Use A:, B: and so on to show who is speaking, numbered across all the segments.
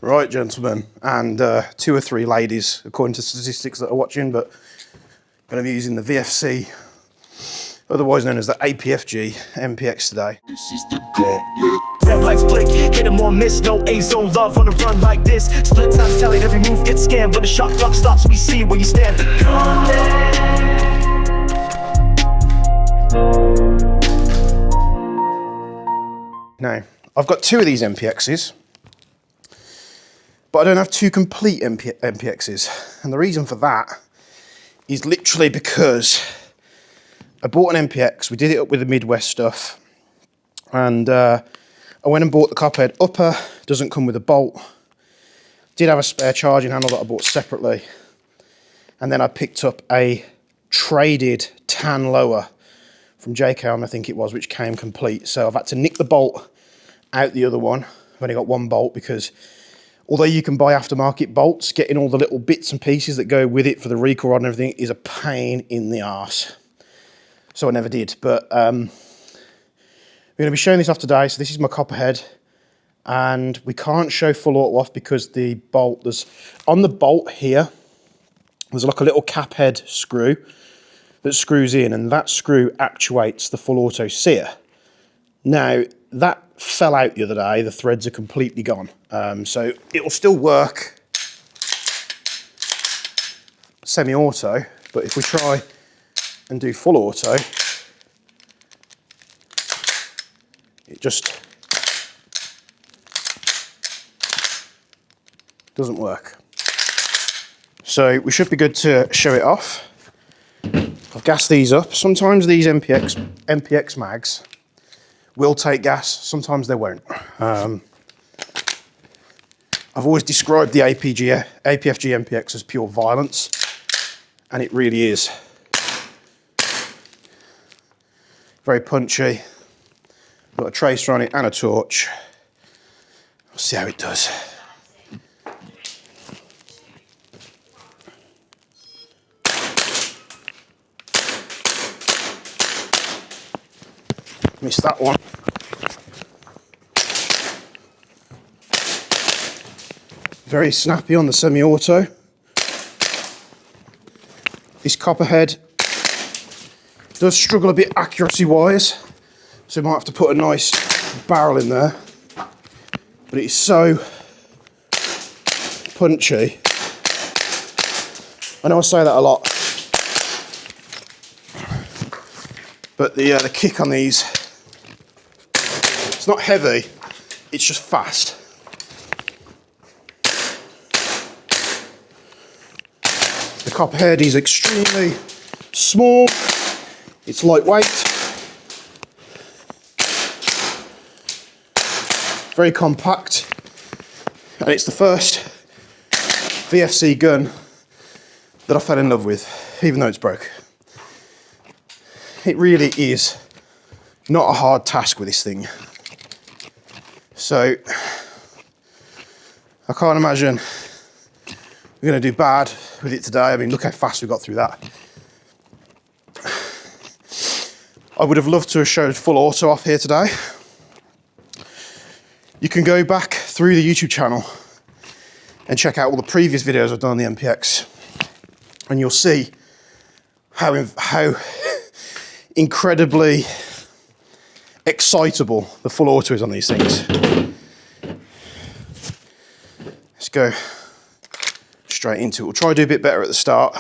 A: Right, gentlemen, and 2 or 3 ladies, according to statistics that are watching, but going to be using the VFC, otherwise known as the APFG MPX today.
B: This is the Gauntlet. Red lights blink, hit 'em or miss, no A-zone love on a run like this. Split times telling every move gets scanned. When the shot clock stops, we see where you stand.
A: Now, I've got 2 of these MPXs, but I don't have 2 complete MPXs. And the reason for that is literally because I bought an MPX, we did it up with the Midwest stuff, and I went and bought the Copperhead upper, doesn't come with a bolt. Did have a spare charging handle that I bought separately. And then I picked up a traded tan lower from Jaeger, I think it was, which came complete. So I've had to nick the bolt out the other one. I've only got 1 bolt because although you can buy aftermarket bolts, getting all the little bits and pieces that go with it for the recoil rod and everything is a pain in the arse. So I never did, but we're going to be showing this off today. So this is my Copperhead, and we can't show full auto off because the bolt, on the bolt here, there's like a little cap head screw that screws in, and that screw actuates the full auto sear. Now, that fell out the other day. The threads are completely gone. So it will still work semi-auto, but if we try and do full auto, it just doesn't work. So we should be good to show it off. I've gassed these up. Sometimes these MPX mags will take gas, sometimes they won't. I've always described the APFG MPX as pure violence, and it really is. Very punchy. Got a tracer on it and a torch. We'll see how it does. Missed that one. Very snappy on the semi-auto. This Copperhead does struggle a bit accuracy-wise, so we might have to put a nice barrel in there. But it is so punchy. I know I say that a lot, but the kick on these, it's not heavy, it's just fast. The Copperhead is extremely small, it's lightweight, very compact, and it's the first VFC gun that I fell in love with, even though it's broke. It really is not a hard task with this thing. So I can't imagine we're going to do bad with it today. I mean, look how fast we got through that. I would have loved to have showed full auto off here today. You can go back through the YouTube channel and check out all the previous videos I've done on the MPX, and you'll see how incredibly excitable the full auto is on these things. Let's go straight into it. We'll try to do a bit better at the start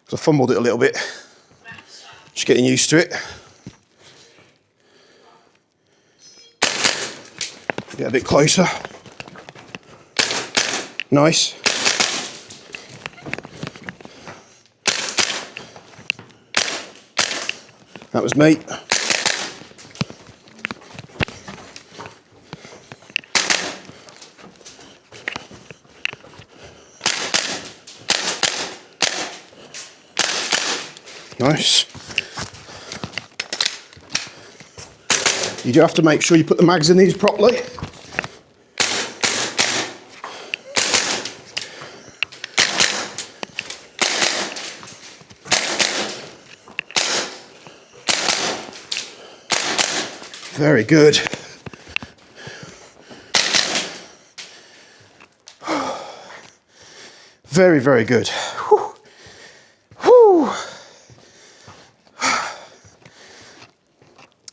A: because I fumbled it a little bit. Just getting used to it. Get a bit closer. Nice. That was me. Nice. You do have to make sure you put the mags in these properly. Very good. Very, very good. Whew. Whew.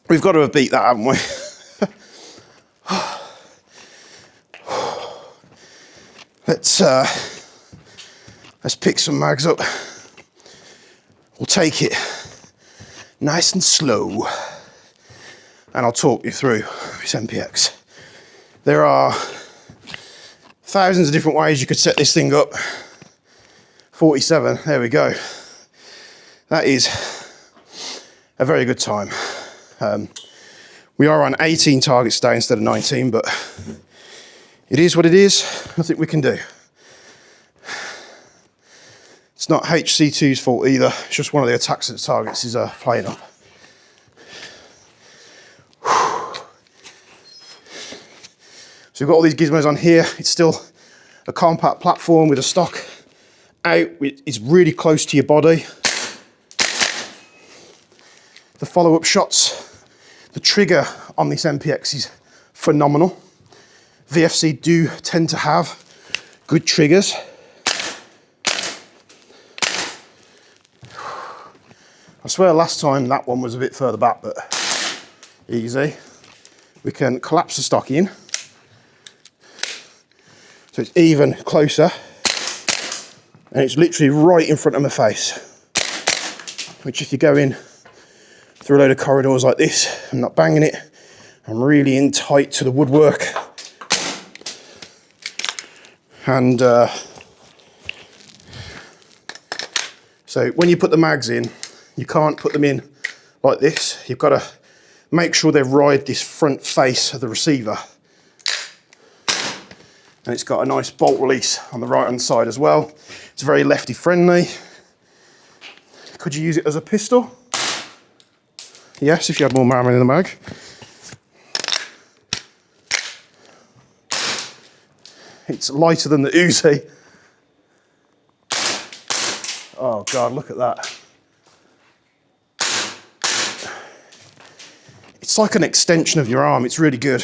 A: We've got to have beat that, haven't we? Let's pick some mags up. We'll take it nice and slow, and I'll talk you through this MPX. There are thousands of different ways you could set this thing up. 47, there we go. That is a very good time. We are on 18 targets today instead of 19, but it is what it is. Nothing we can do. It's not HC2's fault either. It's just one of the attacks that the targets is playing up. So we've got all these gizmos on here. It's still a compact platform with a stock out. It's really close to your body. The follow-up shots, the trigger on this MPX is phenomenal. VFC do tend to have good triggers. I swear last time that one was a bit further back, but easy. We can collapse the stock in, so it's even closer, and it's literally right in front of my face, which if you go in through a load of corridors like this, I'm not banging it, I'm really in tight to the woodwork. And so when you put the mags in, you can't put them in like this. You've got to make sure they ride this front face of the receiver. And it's got a nice bolt release on the right hand side as well. It's very lefty friendly. Could you use it as a pistol? Yes, if you had more ammo in the mag. It's lighter than the Uzi. Oh God, look at that. It's like an extension of your arm. It's really good.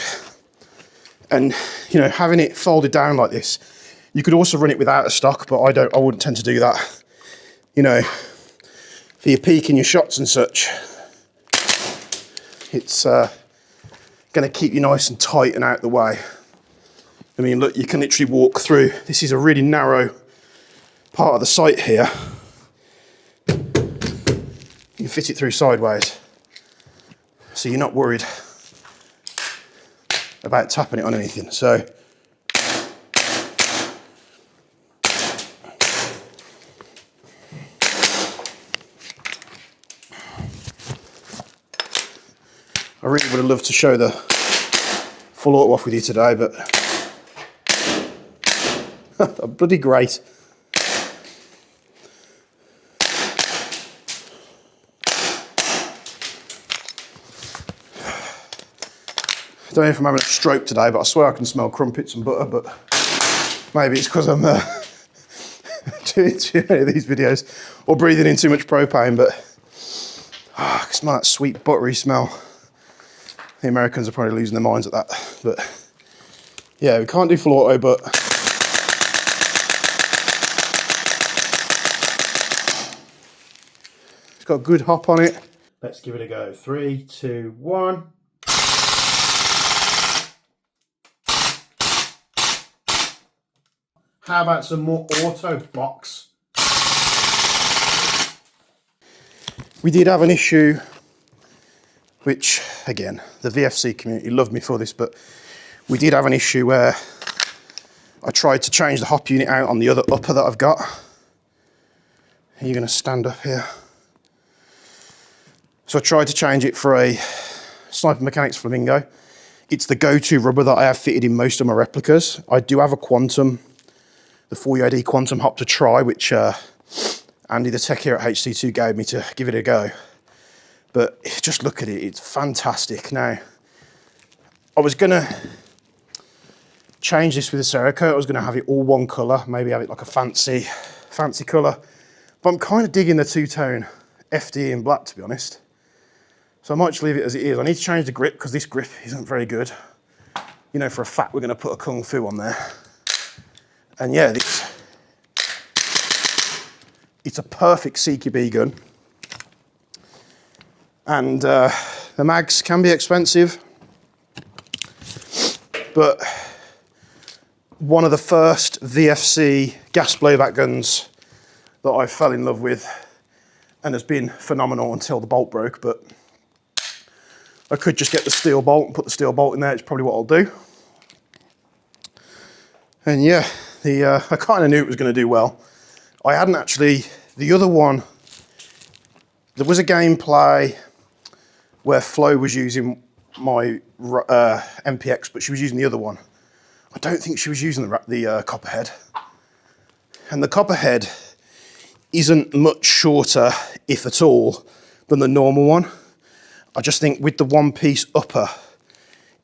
A: And you know, having it folded down like this, you could also run it without a stock, but I wouldn't tend to do that. You know, for your peak and your shots and such, it's going to keep you nice and tight and out the way. I mean, look, you can literally walk through. This is a really narrow part of the site here. You can fit it through sideways, so you're not worried about tapping it on anything. So I really would have loved to show the full auto off with you today, but bloody great. I don't know if I'm having a stroke today, but I swear I can smell crumpets and butter, but maybe it's because I'm doing too many of these videos or breathing in too much propane, but I can smell that sweet buttery smell. The Americans are probably losing their minds at that, but yeah, we can't do full auto, but it's got a good hop on it. Let's give it a go. 3, 2, 1. How about some more auto box? We did have an issue, which again, the VFC community loved me for this, but we did have an issue where I tried to change the hop unit out on the other upper that I've got. You're going to stand up here. So I tried to change it for a Sniper Mechanics Flamingo. It's the go-to rubber that I have fitted in most of my replicas. I do have a Quantum, the 4UAD Quantum hop to try, which Andy, the tech here at HC2, gave me to give it a go. But just look at it, it's fantastic. Now, I was gonna change this with a Cerakote. I was gonna have it all one color, maybe have it like a fancy color. But I'm kind of digging the two-tone FD in black, to be honest. So I might just leave it as it is. I need to change the grip because this grip isn't very good. You know, for a fact, we're gonna put a Kung Fu on there. And yeah, it's a perfect CQB gun. And the mags can be expensive, but one of the first VFC gas blowback guns that I fell in love with, and has been phenomenal until the bolt broke. But I could just get the steel bolt and put the steel bolt in there. It's probably what I'll do. And yeah, I kind of knew it was going to do well. I hadn't actually, the other one, there was a gameplay where Flo was using my MPX, but she was using the other one. I don't think she was using the Copperhead. And the Copperhead isn't much shorter, if at all, than the normal one. I just think with the one-piece upper,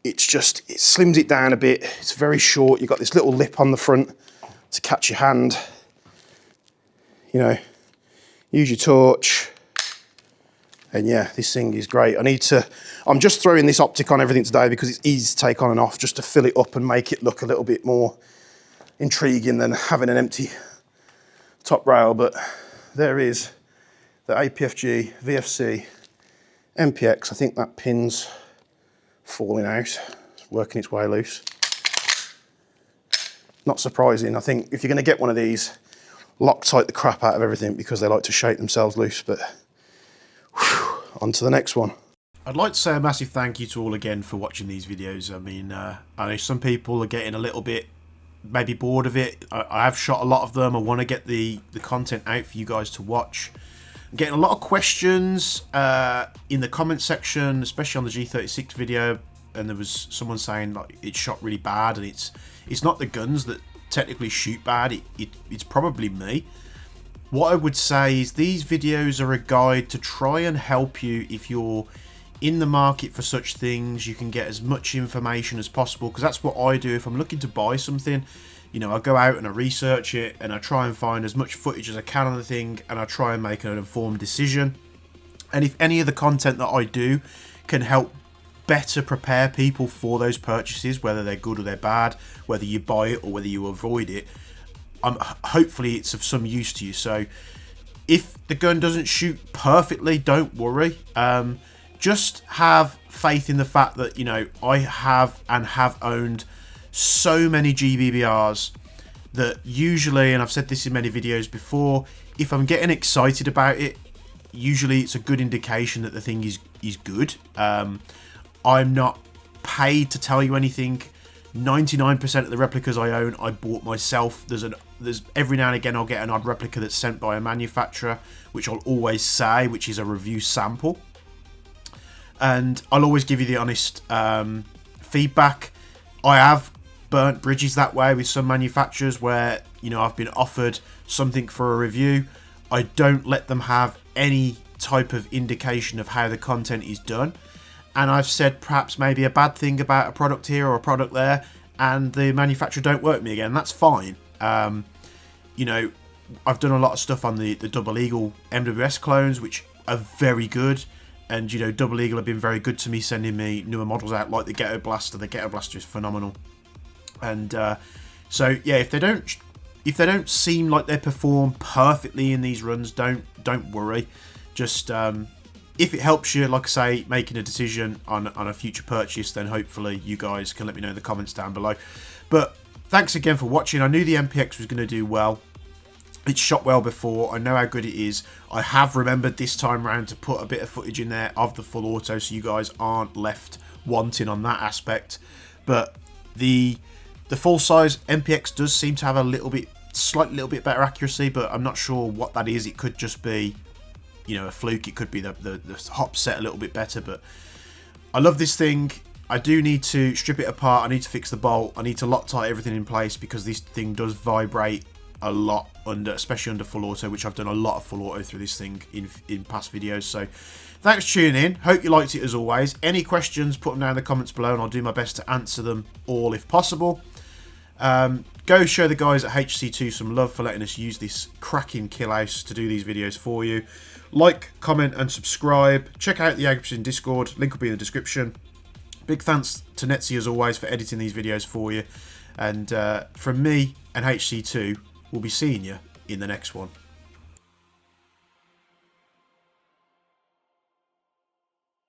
A: it slims it down a bit. It's very short. You've got this little lip on the front to catch your hand. You know, use your torch. And yeah, this thing is great. I'm just throwing this optic on everything today because it's easy to take on and off, just to fill it up and make it look a little bit more intriguing than having an empty top rail. But there is the APFG, VFC, MPX. I think that pin's falling out, it's working its way loose. Not surprising. I think if you're going to get one of these, Loctite the crap out of everything because they like to shake themselves loose. But whew, on to the next one.
C: I'd like to say a massive thank you to all again for watching these videos. I mean, I know some people are getting a little bit maybe bored of it. I have shot a lot of them. I want to get the content out for you guys to watch. I'm getting a lot of questions in the comment section, especially on the G36 video, and there was someone saying like it shot really bad, and it's not the guns that technically shoot bad, it's probably me. What I would say is these videos are a guide to try and help you if you're in the market for such things. You can get as much information as possible, because that's what I do. If I'm looking to buy something, you know, I go out and I research it and I try and find as much footage as I can on the thing, and I try and make an informed decision. And if any of the content that I do can help better prepare people for those purchases, whether they're good or they're bad, whether you buy it or whether you avoid it, hopefully it's of some use to you. So if the gun doesn't shoot perfectly, don't worry. Just have faith in the fact that, you know, I have owned so many GBBRs that usually, and I've said this in many videos before, if I'm getting excited about it, usually it's a good indication that the thing is good. I'm not paid to tell you anything. 99% of the replicas I own, I bought myself. There's every now and again I'll get an odd replica that's sent by a manufacturer, which I'll always say, which is a review sample. And I'll always give you the honest feedback. I have burnt bridges that way with some manufacturers where, you know, I've been offered something for a review. I don't let them have any type of indication of how the content is done. And I've said perhaps maybe a bad thing about a product here or a product there, and the manufacturer don't work with me again. That's fine. You know, I've done a lot of stuff on the Double Eagle MWS clones, which are very good. And, you know, Double Eagle have been very good to me, sending me newer models out like the Ghetto Blaster. The Ghetto Blaster is phenomenal. And so, yeah, if they don't seem like they perform perfectly in these runs, don't worry. Just if it helps you, like I say, making a decision on a future purchase, then hopefully you guys can let me know in the comments down below. But thanks again for watching. I knew the MPX was going to do well. It's shot well before. I know how good it is. I have remembered this time around to put a bit of footage in there of the full auto, so you guys aren't left wanting on that aspect. But the full size MPX does seem to have a slightly little bit better accuracy, but I'm not sure what that is. It could just be, you know, a fluke. It could be the hop set a little bit better. But I love this thing. I do need to strip it apart. I need to fix the bolt. I need to Loctite everything in place, because this thing does vibrate a lot especially under full auto, which I've done a lot of full auto through this thing in past videos. So thanks for tuning in. Hope you liked it as always. Any questions, put them down in the comments below and I'll do my best to answer them all if possible. Go show the guys at HC2 some love for letting us use this cracking kill house to do these videos for you. Like, comment and subscribe. Check out the Jaeger Discord, link will be in the description. Big thanks to Netzy as always for editing these videos for you. And from me and HC2, we'll be seeing you in the next one.